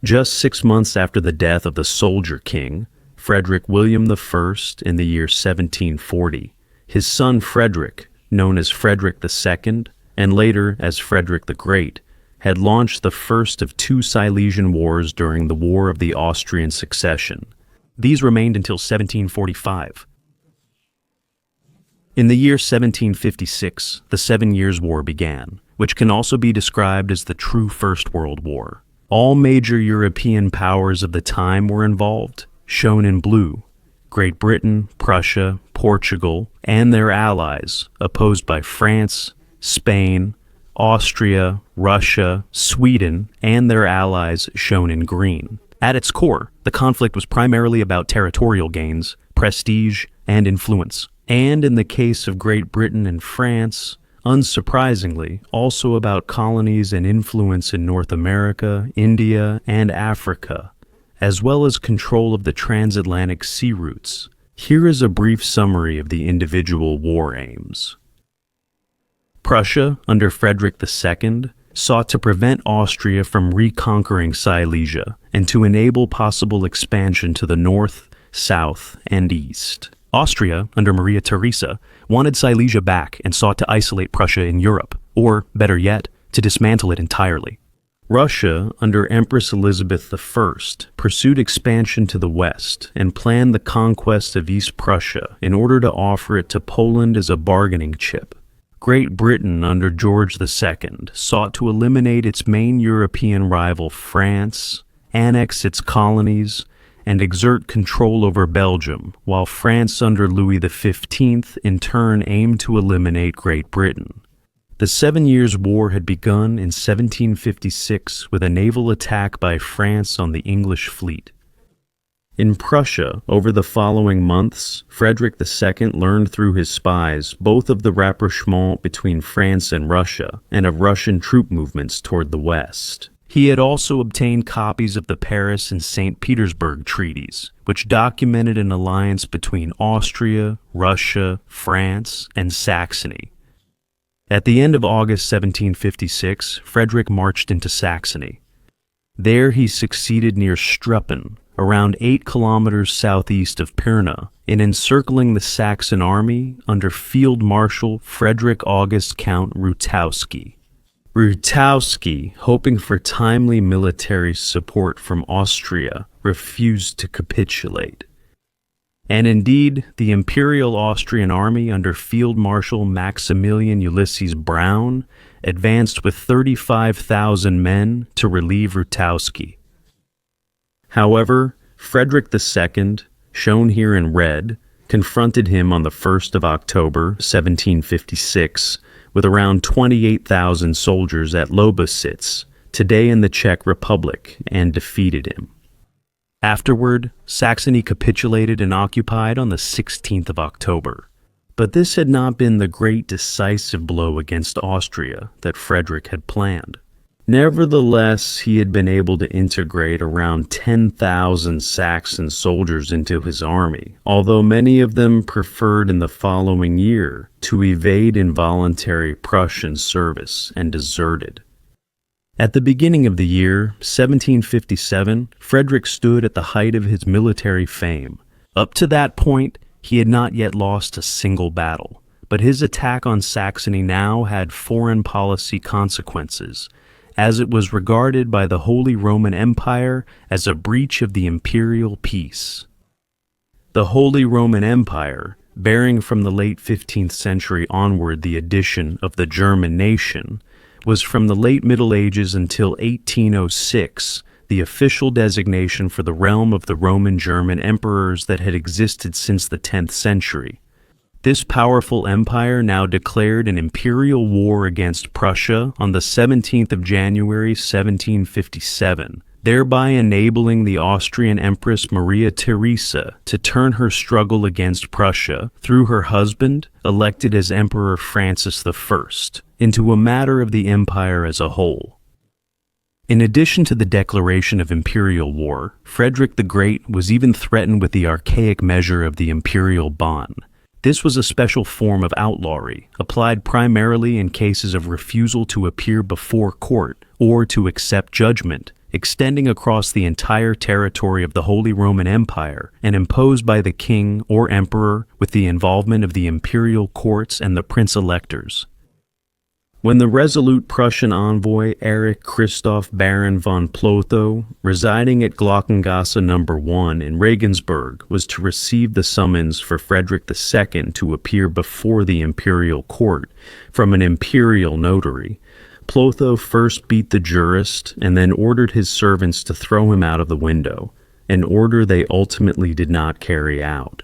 Just 6 months after the death of the soldier king, Frederick William I, in the year 1740, his son Frederick, known as Frederick II, and later as Frederick the Great, had launched the first of 2 Silesian wars during the War of the Austrian Succession. These remained until 1745. In the year 1756, the 7 Years' War began, which can also be described as the true First World War. All major European powers of the time were involved, shown in blue: Great Britain, Prussia, Portugal, and their allies, opposed by France, Spain, Austria, Russia, Sweden, and their allies, shown in green. At its core, the conflict was primarily about territorial gains, prestige, and influence. And in the case of Great Britain and France, unsurprisingly, also about colonies and influence in North America, India, and Africa, as well as control of the transatlantic sea routes. Here is a brief summary of the individual war aims. Prussia, under Frederick II, sought to prevent Austria from reconquering Silesia and to enable possible expansion to the north, south, and east. Austria, under Maria Theresa, wanted Silesia back and sought to isolate Prussia in Europe, or, better yet, to dismantle it entirely. Russia, under Empress Elizabeth I, pursued expansion to the west and planned the conquest of East Prussia in order to offer it to Poland as a bargaining chip. Great Britain, under George II, sought to eliminate its main European rival France, annex its colonies, and exert control over Belgium, while France under Louis XV in turn aimed to eliminate Great Britain. The 7 Years' War had begun in 1756 with a naval attack by France on the English fleet. In Prussia, over the following months, Frederick II learned through his spies both of the rapprochement between France and Russia and of Russian troop movements toward the west. He had also obtained copies of the Paris and St. Petersburg treaties, which documented an alliance between Austria, Russia, France, and Saxony. At the end of August 1756, Frederick marched into Saxony. There he succeeded near Struppen, around 8 kilometers southeast of Pirna, in encircling the Saxon army under Field Marshal Frederick August Count Rutowski. Rutowski, hoping for timely military support from Austria, refused to capitulate. And indeed, the Imperial Austrian army under Field Marshal Maximilian Ulysses Braun advanced with 35,000 men to relieve Rutowski. However, Frederick II, shown here in red, confronted him on the 1st of October, 1756, with around 28,000 soldiers at Lobositz, today in the Czech Republic, and defeated him. Afterward, Saxony capitulated and occupied on the 16th of October. But this had not been the great decisive blow against Austria that Frederick had planned. Nevertheless, he had been able to integrate around 10,000 Saxon soldiers into his army, although many of them preferred in the following year to evade involuntary Prussian service and deserted. At the beginning of the year, 1757, Frederick stood at the height of his military fame. Up to that point, he had not yet lost a single battle, but his attack on Saxony now had foreign policy consequences, as it was regarded by the Holy Roman Empire as a breach of the imperial peace. The Holy Roman Empire, bearing from the late 15th century onward the addition of the German nation, was from the late Middle Ages until 1806 the official designation for the realm of the Roman German emperors that had existed since the 10th century. This powerful empire now declared an imperial war against Prussia on the 17th of January 1757, thereby enabling the Austrian Empress Maria Theresa to turn her struggle against Prussia through her husband, elected as Emperor Francis I, into a matter of the empire as a whole. In addition to the declaration of imperial war, Frederick the Great was even threatened with the archaic measure of the imperial ban. This was a special form of outlawry, applied primarily in cases of refusal to appear before court or to accept judgment, extending across the entire territory of the Holy Roman Empire and imposed by the king or emperor with the involvement of the imperial courts and the prince-electors. When the resolute Prussian envoy Erich Christoph Baron von Plotho, residing at Glockengasse No. 1 in Regensburg, was to receive the summons for Frederick II to appear before the imperial court from an imperial notary, Plotho first beat the jurist and then ordered his servants to throw him out of the window, an order they ultimately did not carry out.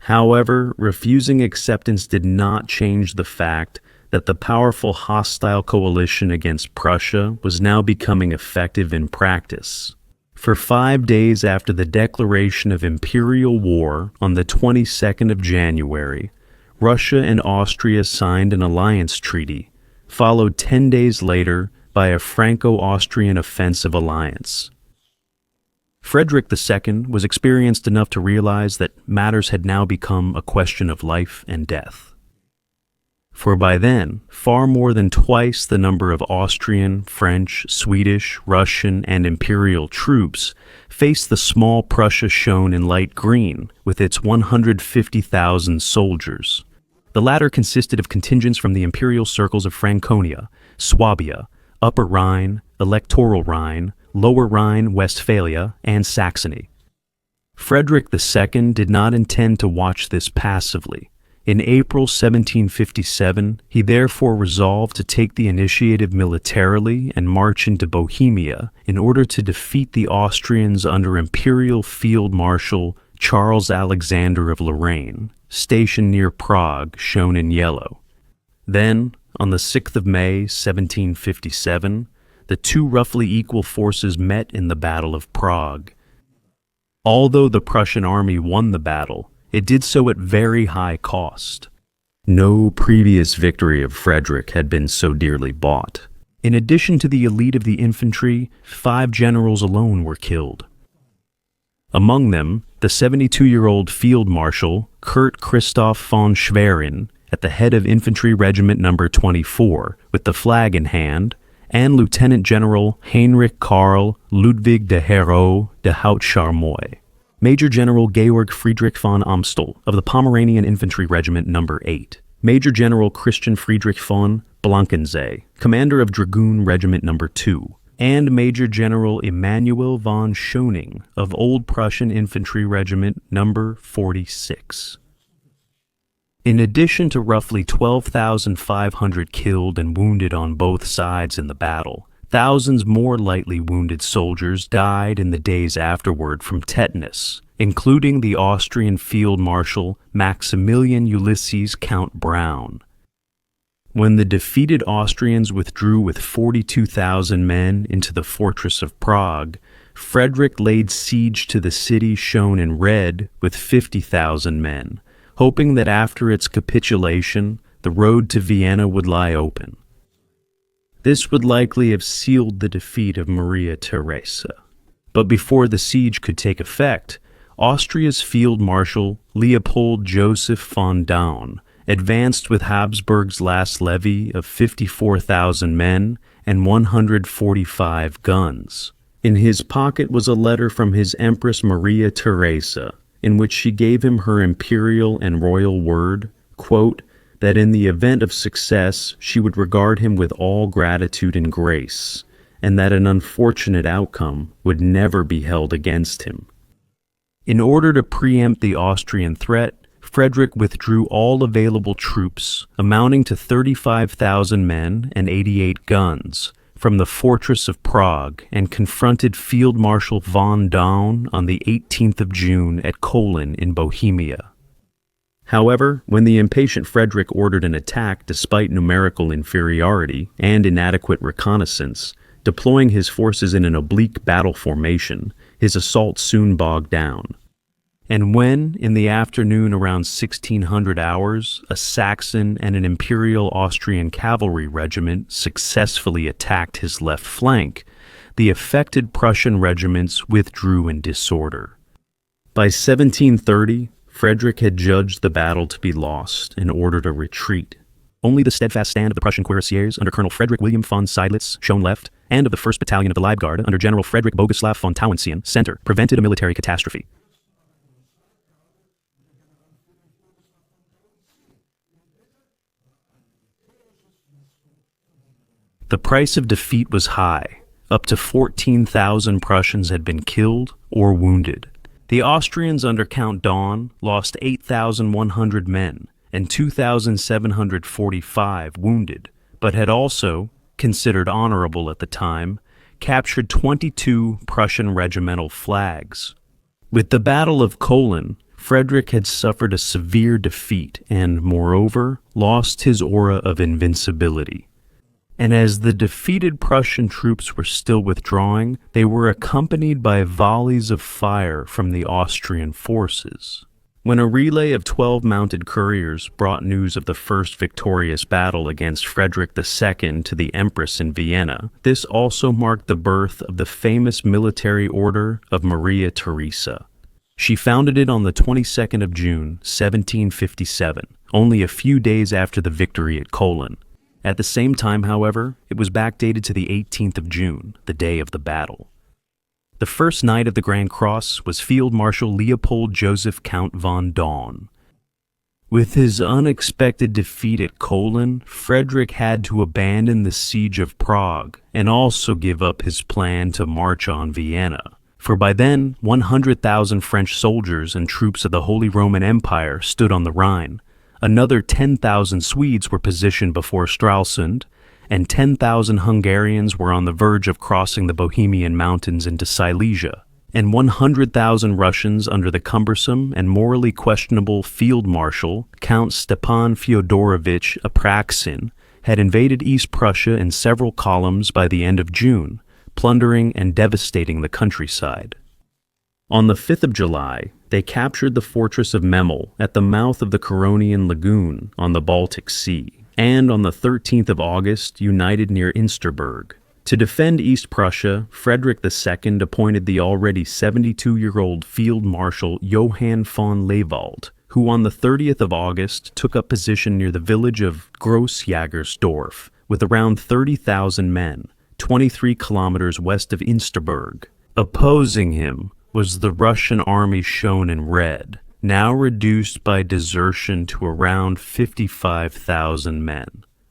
However, refusing acceptance did not change the fact that the powerful hostile coalition against Prussia was now becoming effective in practice. For 5 days after the declaration of imperial war on the 22nd of January, Russia and Austria signed an alliance treaty, followed 10 days later by a Franco-Austrian offensive alliance. Frederick II was experienced enough to realize that matters had now become a question of life and death. For by then, far more than twice the number of Austrian, French, Swedish, Russian, and Imperial troops faced the small Prussia shown in light green with its 150,000 soldiers. The latter consisted of contingents from the imperial circles of Franconia, Swabia, Upper Rhine, Electoral Rhine, Lower Rhine, Westphalia, and Saxony. Frederick II did not intend to watch this passively. In April 1757, he therefore resolved to take the initiative militarily and march into Bohemia in order to defeat the Austrians under Imperial Field Marshal Charles Alexander of Lorraine, stationed near Prague, shown in yellow. Then, on the 6th of May, 1757, the two roughly equal forces met in the Battle of Prague. Although the Prussian army won the battle, it did so at very high cost. No previous victory of Frederick had been so dearly bought. In addition to the elite of the infantry, 5 generals alone were killed. Among them, the 72-year-old Field Marshal Kurt Christoph von Schwerin, at the head of Infantry Regiment No. 24, with the flag in hand, and Lieutenant General Heinrich Karl Ludwig de Hero de Hautcharmoy. Major General Georg Friedrich von Amstel of the Pomeranian Infantry Regiment No. 8, Major General Christian Friedrich von Blankensee, commander of Dragoon Regiment No. 2, and Major General Emanuel von Schöning of Old Prussian Infantry Regiment No. 46. In addition to roughly 12,500 killed and wounded on both sides in the battle, thousands more lightly wounded soldiers died in the days afterward from tetanus, including the Austrian Field Marshal Maximilian Ulysses Count Braun. When the defeated Austrians withdrew with 42,000 men into the fortress of Prague, Frederick laid siege to the city shown in red with 50,000 men, hoping that after its capitulation, the road to Vienna would lie open. This would likely have sealed the defeat of Maria Theresa. But before the siege could take effect, Austria's Field Marshal Leopold Joseph von Daun advanced with Habsburg's last levy of 54,000 men and 145 guns. In his pocket was a letter from his Empress Maria Theresa, in which she gave him her imperial and royal word, quote, that in the event of success she would regard him with all gratitude and grace, and that an unfortunate outcome would never be held against him. In order to preempt the Austrian threat, Frederick withdrew all available troops, amounting to 35,000 men and 88 guns, from the fortress of Prague and confronted Field Marshal von Daun on the 18th of June at Kolin in Bohemia. However, when the impatient Frederick ordered an attack despite numerical inferiority and inadequate reconnaissance, deploying his forces in an oblique battle formation, his assault soon bogged down. And when, in the afternoon around 1600 hours, a Saxon and an Imperial Austrian cavalry regiment successfully attacked his left flank, the affected Prussian regiments withdrew in disorder. By 1730, Frederick had judged the battle to be lost and ordered a retreat. Only the steadfast stand of the Prussian cuirassiers under Colonel Frederick William von Seydlitz, shown left, and of the 1st Battalion of the Leibgarde under General Frederick Boguslav von Tauentzian, center, prevented a military catastrophe. The price of defeat was high. Up to 14,000 Prussians had been killed or wounded. The Austrians under Count Daun lost 8,100 men and 2,745 wounded, but had also, considered honorable at the time, captured 22 Prussian regimental flags. With the Battle of Kolin, Frederick had suffered a severe defeat and, moreover, lost his aura of invincibility. And as the defeated Prussian troops were still withdrawing, they were accompanied by volleys of fire from the Austrian forces. When a relay of 12 mounted couriers brought news of the first victorious battle against Frederick II to the Empress in Vienna, this also marked the birth of the famous military order of Maria Theresa. She founded it on the 22nd of June, 1757, only a few days after the victory at Kolin. At the same time, however, it was backdated to the 18th of June, the day of the battle. The first knight of the Grand Cross was Field Marshal Leopold Joseph Count von Daun. With his unexpected defeat at Kolin, Frederick had to abandon the siege of Prague and also give up his plan to march on Vienna. For by then, 100,000 French soldiers and troops of the Holy Roman Empire stood on the Rhine. Another 10,000 Swedes were positioned before Stralsund, and 10,000 Hungarians were on the verge of crossing the Bohemian mountains into Silesia, and 100,000 Russians under the cumbersome and morally questionable Field Marshal Count Stepan Fyodorovich Apraksin had invaded East Prussia in several columns by the end of June, plundering and devastating the countryside. On the 5th of July, they captured the fortress of Memel at the mouth of the Curonian Lagoon on the Baltic Sea, and on the 13th of August united near Insterburg. To defend East Prussia, Frederick II appointed the already 72-year-old Field Marshal Johann von Lewald, who on the 30th of August took up position near the village of Grossjagersdorf with around 30,000 men, 23 kilometers west of Insterburg. Opposing him was the Russian army shown in red, now reduced by desertion to around 55,000 men.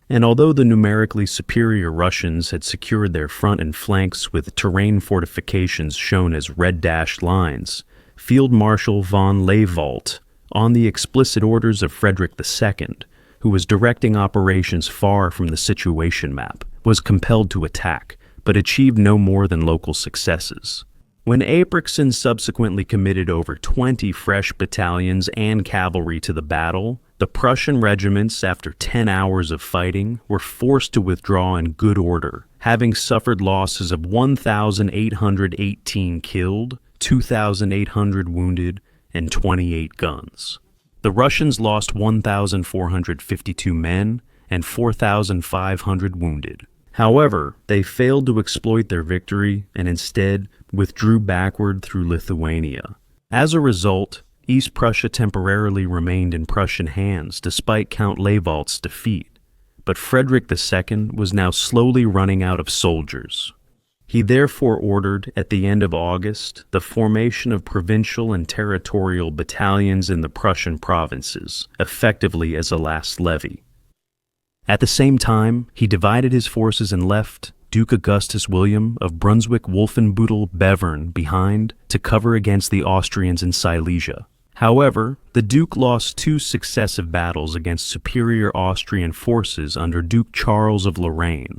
And although the numerically superior Russians had secured their front and flanks with terrain fortifications shown as red-dashed lines, Field Marshal von Lewald, on the explicit orders of Frederick II, who was directing operations far from the situation map, was compelled to attack, but achieved no more than local successes. When Apraksin subsequently committed over 20 fresh battalions and cavalry to the battle, the Prussian regiments, after 10 hours of fighting, were forced to withdraw in good order, having suffered losses of 1,818 killed, 2,800 wounded, and 28 guns. The Russians lost 1,452 men and 4,500 wounded. However, they failed to exploit their victory and instead withdrew backward through Lithuania. As a result, East Prussia temporarily remained in Prussian hands despite Count Lewald's defeat, but Frederick II was now slowly running out of soldiers. He therefore ordered, at the end of August, the formation of provincial and territorial battalions in the Prussian provinces, effectively as a last levy. At the same time, he divided his forces and left Duke Augustus William of Brunswick-Wolfenbüttel-Bevern behind to cover against the Austrians in Silesia. However, the Duke lost 2 successive battles against superior Austrian forces under Duke Charles of Lorraine.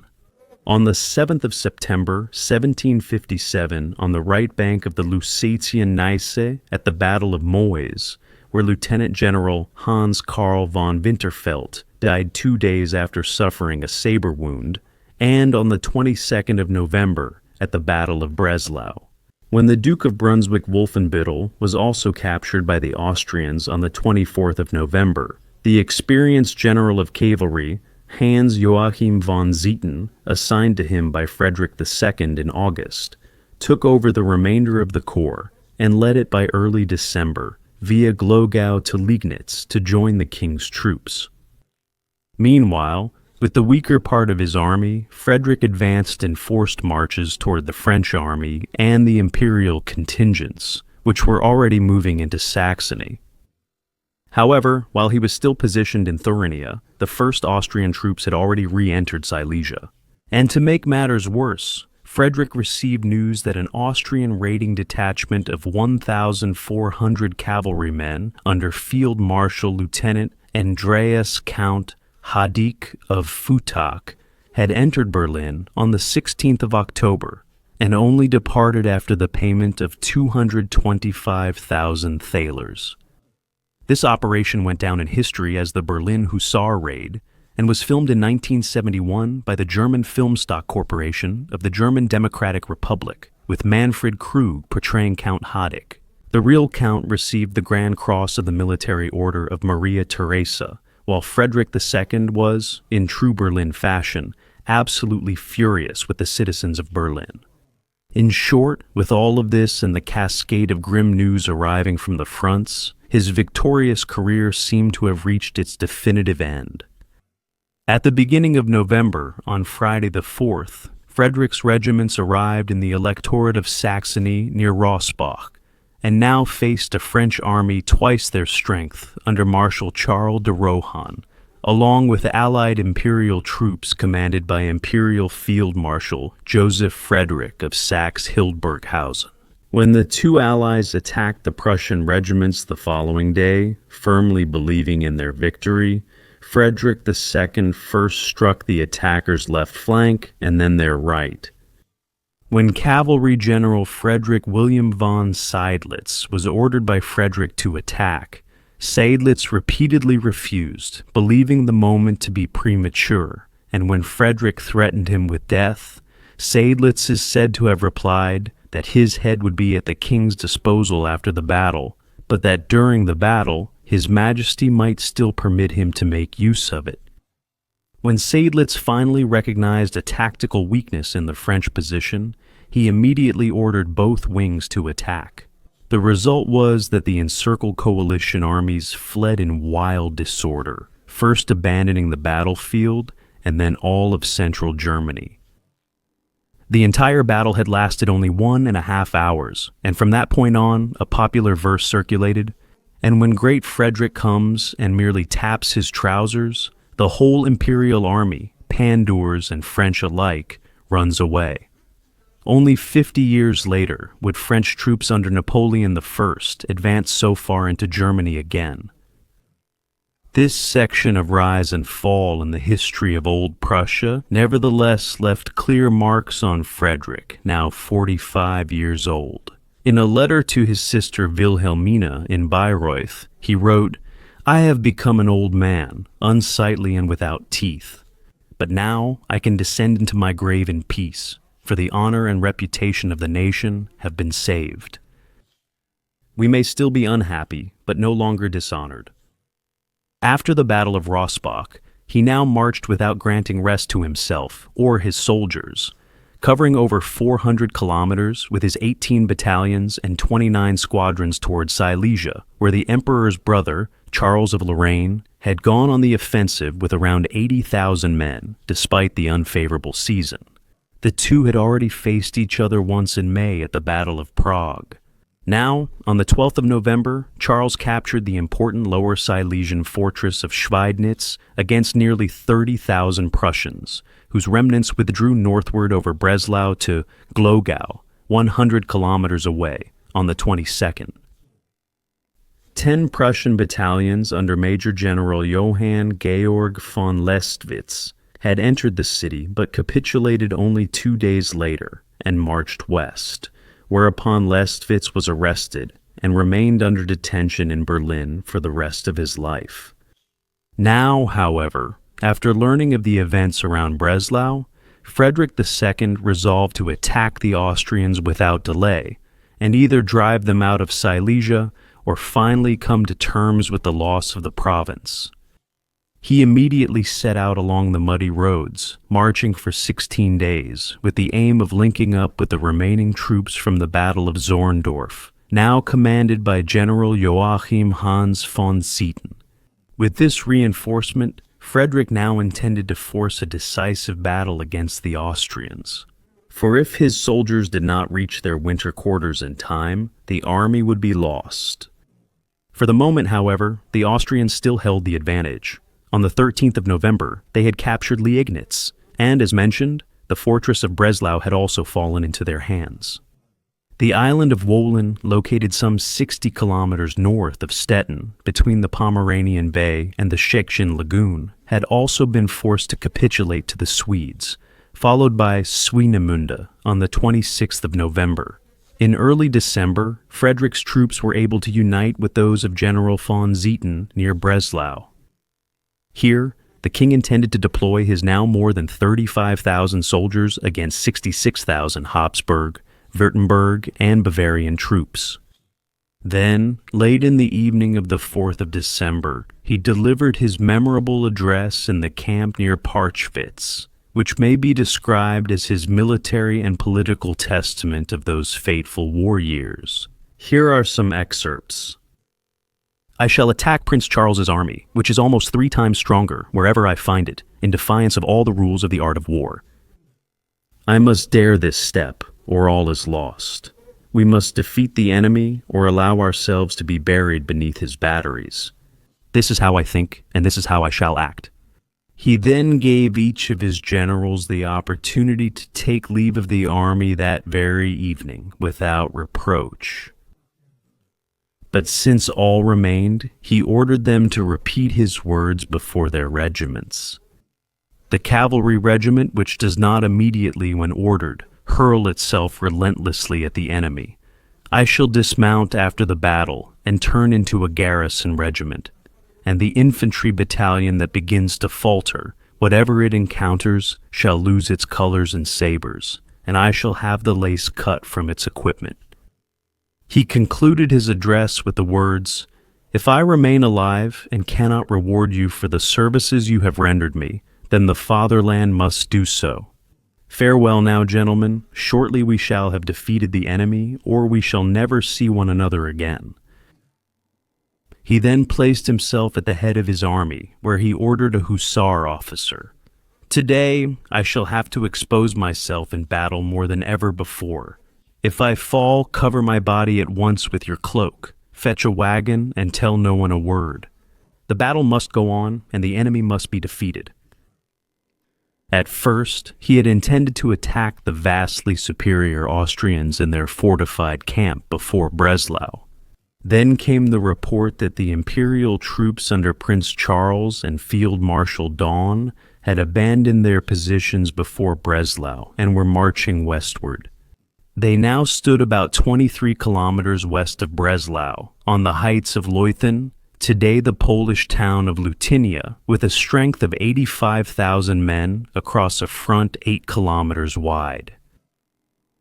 On the 7th of September, 1757, on the right bank of the Lusatian Neisse at the Battle of Moise, where Lieutenant General Hans Karl von Winterfeldt died 2 days after suffering a saber wound, and on the 22nd of November at the Battle of Breslau. When the Duke of Brunswick-Wolfenbüttel was also captured by the Austrians on the 24th of November, the experienced general of cavalry, Hans Joachim von Zieten, assigned to him by Frederick II in August, took over the remainder of the corps and led it by early December via Glogau to Liegnitz to join the king's troops. Meanwhile, With the weaker part of his army, Frederick advanced in forced marches toward the French army and the Imperial contingents, which were already moving into Saxony. However, while he was still positioned in Thuringia, the first Austrian troops had already re-entered Silesia. And to make matters worse, Frederick received news that an Austrian raiding detachment of 1,400 cavalrymen under Field Marshal Lieutenant Andreas Count Hadik of Futach had entered Berlin on the 16th of October and only departed after the payment of 225,000 thalers. This operation went down in history as the Berlin Hussar Raid and was filmed in 1971 by the German Filmstock Corporation of the German Democratic Republic, with Manfred Krug portraying Count Hadik. The real Count received the Grand Cross of the Military Order of Maria Theresa, while Frederick II was, in true Berlin fashion, absolutely furious with the citizens of Berlin. In short, with all of this and the cascade of grim news arriving from the fronts, his victorious career seemed to have reached its definitive end. At the beginning of November, on Friday the 4th, Frederick's regiments arrived in the electorate of Saxony near Rossbach, and now faced a French army twice their strength under Marshal Charles de Rohan, along with allied imperial troops commanded by Imperial Field Marshal Joseph Frederick of Saxe-Hildburghausen. When the two allies attacked the Prussian regiments the following day, firmly believing in their victory, Frederick II first struck the attackers' left flank and then their right. When Cavalry General Frederick William von Seydlitz was ordered by Frederick to attack, Seydlitz repeatedly refused, believing the moment to be premature, and when Frederick threatened him with death, Seydlitz is said to have replied that his head would be at the king's disposal after the battle, but that during the battle, His Majesty might still permit him to make use of it. When Seydlitz finally recognized a tactical weakness in the French position, he immediately ordered both wings to attack. The result was that the encircled coalition armies fled in wild disorder, first abandoning the battlefield and then all of central Germany. The entire battle had lasted only 1.5 hours, and from that point on, a popular verse circulated, "And when great Frederick comes and merely taps his trousers, the whole imperial army, Pandours and French alike, runs away." Only 50 years later would French troops under Napoleon I advance so far into Germany again. This section of rise and fall in the history of Old Prussia nevertheless left clear marks on Frederick, now 45 years old. In a letter to his sister Wilhelmina in Bayreuth, he wrote, "I have become an old man, unsightly and without teeth. But now I can descend into my grave in peace, for the honor and reputation of the nation have been saved." We may still be unhappy, but no longer dishonored. After the Battle of Rossbach, he now marched without granting rest to himself or his soldiers, covering over 400 kilometers with his 18 battalions and 29 squadrons towards Silesia, where the emperor's brother, Charles of Lorraine, had gone on the offensive with around 80,000 men, despite the unfavorable season. The two had already faced each other once in May at the Battle of Prague. Now, on the 12th of November, Charles captured the important Lower Silesian fortress of Schweidnitz against nearly 30,000 Prussians, whose remnants withdrew northward over Breslau to Glogau, 100 kilometers away, on the 22nd. 10 Prussian battalions under Major General Johann Georg von Lestwitz had entered the city but capitulated only 2 days later and marched west, whereupon Lestwitz was arrested and remained under detention in Berlin for the rest of his life. Now, however, after learning of the events around Breslau, Frederick II resolved to attack the Austrians without delay and either drive them out of Silesia or finally come to terms with the loss of the province. He immediately set out along the muddy roads, marching for 16 days, with the aim of linking up with the remaining troops from the Battle of Zorndorf, now commanded by General Joachim Hans von Zieten. With this reinforcement, Frederick now intended to force a decisive battle against the Austrians. For if his soldiers did not reach their winter quarters in time, the army would be lost. For the moment, however, the Austrians still held the advantage. On the 13th of November, they had captured Liegnitz, and, as mentioned, the fortress of Breslau had also fallen into their hands. The island of Wolin, located some 60 kilometers north of Stettin, between the Pomeranian Bay and the Szeksin Lagoon, had also been forced to capitulate to the Swedes, followed by Swinemünde on the 26th of November. In early December, Frederick's troops were able to unite with those of General von Zieten near Breslau. Here, the king intended to deploy his now more than 35,000 soldiers against 66,000 Habsburg, Württemberg, and Bavarian troops. Then, late in the evening of the 4th of December, he delivered his memorable address in the camp near Parchwitz, which may be described as his military and political testament of those fateful war years. Here are some excerpts. I shall attack Prince Charles's army, which is almost 3 times stronger wherever I find it, in defiance of all the rules of the art of war. I must dare this step, or all is lost. We must defeat the enemy, or allow ourselves to be buried beneath his batteries. This is how I think, and this is how I shall act. He then gave each of his generals the opportunity to take leave of the army that very evening without reproach. But since all remained, he ordered them to repeat his words before their regiments. The cavalry regiment, which does not immediately, when ordered, hurl itself relentlessly at the enemy, I shall dismount after the battle and turn into a garrison regiment. And the infantry battalion that begins to falter, whatever it encounters, shall lose its colors and sabers, and I shall have the lace cut from its equipment. He concluded his address with the words, If I remain alive and cannot reward you for the services you have rendered me, then the fatherland must do so. Farewell now, gentlemen. Shortly we shall have defeated the enemy, or we shall never see one another again. He then placed himself at the head of his army, where he ordered a hussar officer. Today, I shall have to expose myself in battle more than ever before. If I fall, cover my body at once with your cloak, fetch a wagon, and tell no one a word. The battle must go on, and the enemy must be defeated. At first, he had intended to attack the vastly superior Austrians in their fortified camp before Breslau. Then came the report that the Imperial troops under Prince Charles and Field Marshal Daun had abandoned their positions before Breslau and were marching westward. They now stood about 23 kilometers west of Breslau, on the heights of Leuthen, today the Polish town of Leutenia, with a strength of 85,000 men across a front 8 kilometers wide.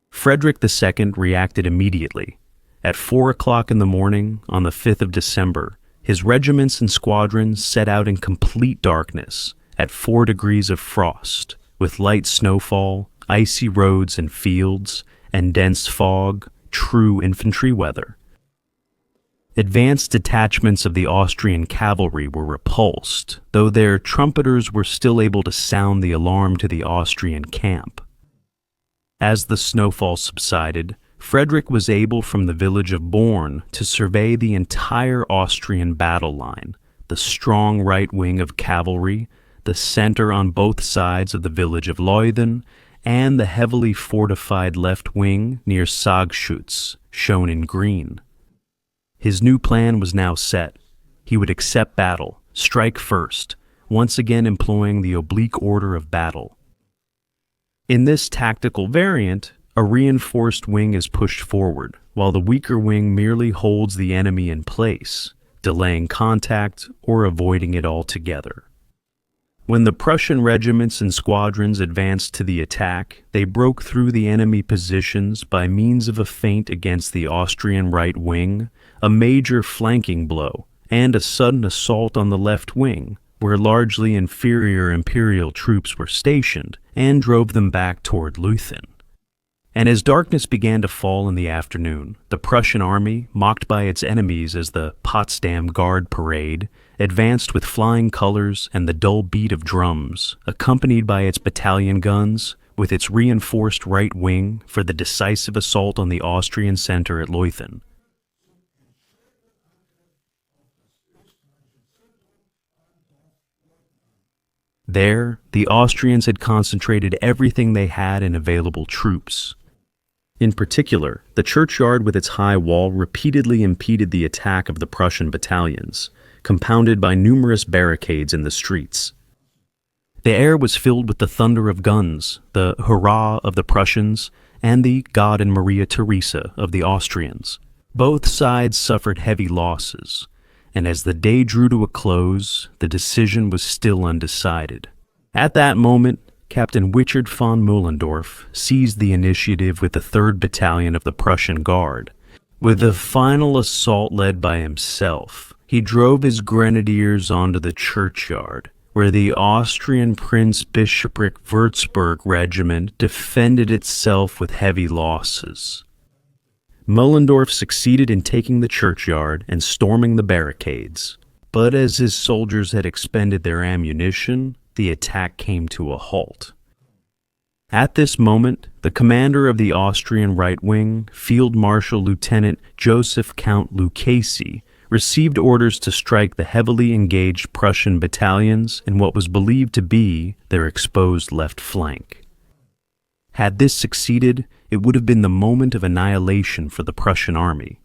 Frederick II reacted immediately. At 4 o'clock in the morning, on the 5th of December, his regiments and squadrons set out in complete darkness, at 4 degrees of frost, with light snowfall, icy roads and fields, and dense fog, true infantry weather. Advanced detachments of the Austrian cavalry were repulsed, though their trumpeters were still able to sound the alarm to the Austrian camp. As the snowfall subsided, Frederick was able from the village of Born to survey the entire Austrian battle line, the strong right wing of cavalry, the center on both sides of the village of Leuthen, and the heavily fortified left wing near Sagschutz, shown in green. His new plan was now set. He would accept battle, strike first, once again employing the oblique order of battle. In this tactical variant, a reinforced wing is pushed forward, while the weaker wing merely holds the enemy in place, delaying contact or avoiding it altogether. When the Prussian regiments and squadrons advanced to the attack, they broke through the enemy positions by means of a feint against the Austrian right wing, a major flanking blow, and a sudden assault on the left wing, where largely inferior Imperial troops were stationed, and drove them back toward Leuthen. And as darkness began to fall in the afternoon, the Prussian army, mocked by its enemies as the Potsdam Guard Parade, advanced with flying colors and the dull beat of drums, accompanied by its battalion guns, with its reinforced right wing for the decisive assault on the Austrian center at Leuthen. There, the Austrians had concentrated everything they had in available troops. In particular, the churchyard with its high wall repeatedly impeded the attack of the Prussian battalions, compounded by numerous barricades in the streets. The air was filled with the thunder of guns, the hurrah of the Prussians, and the God and Maria Theresa of the Austrians. Both sides suffered heavy losses, and as the day drew to a close, the decision was still undecided. At that moment, Captain Richard von Mühlendorf seized the initiative with the 3rd Battalion of the Prussian Guard. With the final assault led by himself, he drove his grenadiers onto the churchyard, where the Austrian Prince Bishopric Würzburg regiment defended itself with heavy losses. Mühlendorf succeeded in taking the churchyard and storming the barricades, but as his soldiers had expended their ammunition, the attack came to a halt. At this moment, the commander of the Austrian right wing, Field Marshal Lieutenant Joseph Count Lucchesi, received orders to strike the heavily engaged Prussian battalions in what was believed to be their exposed left flank. Had this succeeded, it would have been the moment of annihilation for the Prussian army.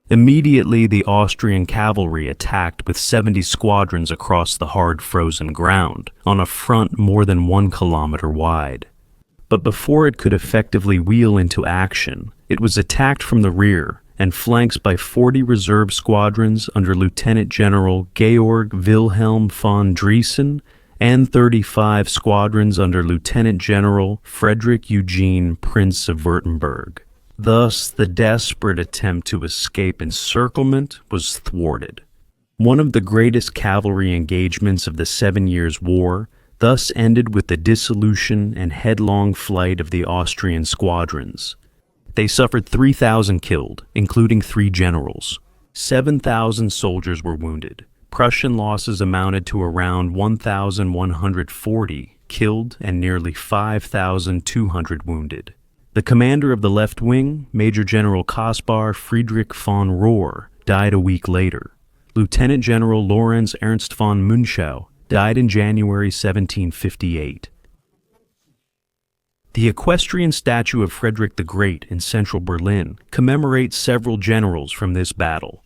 Immediately, the Austrian cavalry attacked with 70 squadrons across the hard frozen ground, on a front more than 1 kilometer wide. But before it could effectively wheel into action, it was attacked from the rear and flanked by 40 reserve squadrons under Lieutenant General Georg Wilhelm von Driessen and 35 squadrons under Lieutenant General Frederick Eugene, Prince of Württemberg. Thus, the desperate attempt to escape encirclement was thwarted. One of the greatest cavalry engagements of the 7 Years' War thus ended with the dissolution and headlong flight of the Austrian squadrons. They suffered 3,000 killed, including 3 generals. 7,000 soldiers were wounded. Prussian losses amounted to around 1,140 killed and nearly 5,200 wounded. The commander of the left wing, Major General Kaspar Friedrich von Rohr, died a week later. Lieutenant General Lorenz Ernst von Münchow died in January 1758. The equestrian statue of Frederick the Great in central Berlin commemorates several generals from this battle.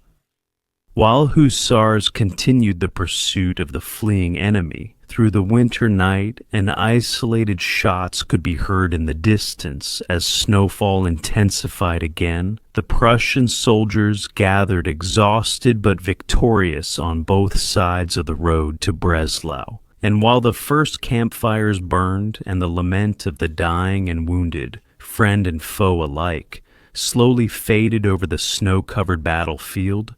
While hussars continued the pursuit of the fleeing enemy, through the winter night, and isolated shots could be heard in the distance as snowfall intensified again, the Prussian soldiers gathered exhausted but victorious on both sides of the road to Breslau. And while the first campfires burned and the lament of the dying and wounded, friend and foe alike, slowly faded over the snow-covered battlefield,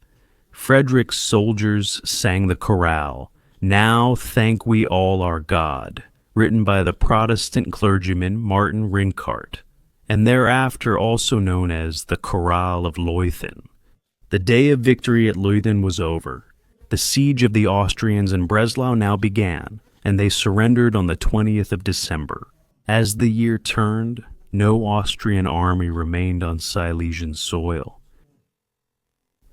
Frederick's soldiers sang the chorale, "Now Thank We All Our God," written by the Protestant clergyman Martin Rinkart, and thereafter also known as the Chorale of Leuthen. The day of victory at Leuthen was over. The siege of the Austrians in Breslau now began, and they surrendered on the 20th of December. As the year turned, no Austrian army remained on Silesian soil.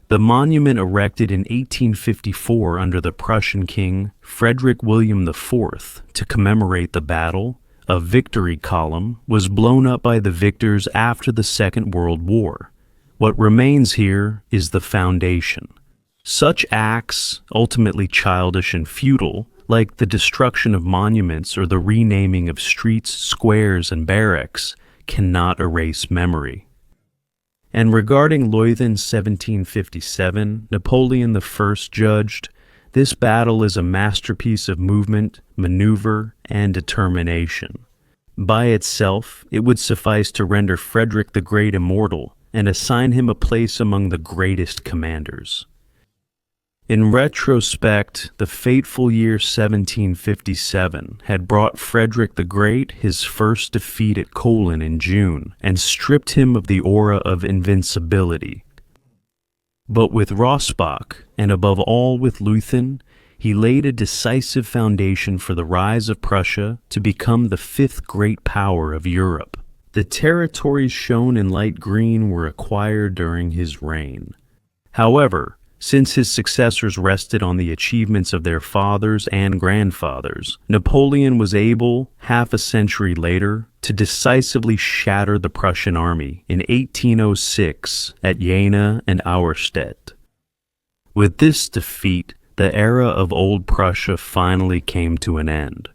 The monument erected in 1854 under the Prussian king Frederick William IV to commemorate the battle, a victory column, was blown up by the victors after the Second World War. What remains here is the foundation. Such acts, ultimately childish and futile, like the destruction of monuments or the renaming of streets, squares, and barracks, cannot erase memory. And regarding Leuthen 1757, Napoleon I judged, "This battle is a masterpiece of movement, maneuver, and determination." By itself, it would suffice to render Frederick the Great immortal and assign him a place among the greatest commanders. In retrospect, the fateful year 1757 had brought Frederick the Great his first defeat at Kolin in June and stripped him of the aura of invincibility. But with Rossbach, and above all with Leuthen, he laid a decisive foundation for the rise of Prussia to become the fifth great power of Europe. The territories shown in light green were acquired during his reign. However, since his successors rested on the achievements of their fathers and grandfathers, Napoleon was able, half a century later, to decisively shatter the Prussian army in 1806 at Jena and Auerstedt. With this defeat, the era of Old Prussia finally came to an end.